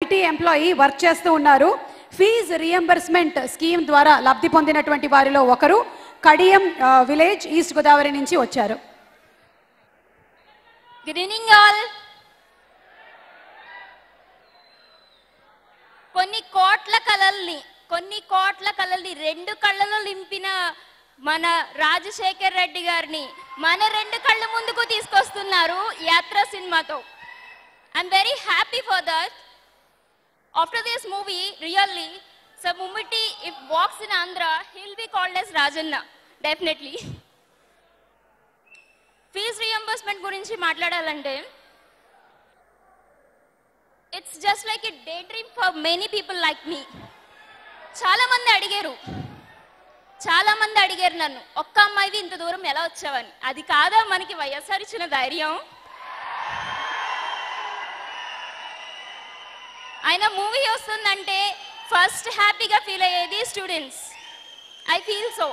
IT employee work చేస్తూ ఉన్నారు. Fees reimbursement scheme ద్వారా లబ్ధి పొందినటువంటి వారిలో ఒకరు కడియం విలేజ్ ఈస్ట్ గోదావరి నుంచి వచ్చారు. Good evening all. కొన్ని కోట్ల కళల్ని రెండు కళ్ళలో నింపిన మన రాజశేఖర్ రెడ్డి గారిని మన రెండు కళ్ళ ముందుకు తీసుకొస్తున్నారు యాత్ర సినిమాతో. I'm very happy for that. After this movie really so Mammootty if walks in Andhra he'll be called as Rajanna definitely. Fee reimbursement గురించి మాట్లాడాలంటే it's just like a day dream for many people like me. చాలా మంది అడిగారు నన్ను, ఒక్క అమ్మాయివి ఇంత దూరం ఎలా వచ్చావని. అది కాదా మనకి వైఎస్ఆర్ ఇచ్చిన ధైర్యం. ఆయన మూవీ వస్తుందంటే ఫస్ట్ హ్యాపీగా ఫీల్ అయ్యేది స్టూడెంట్స్. I feel so.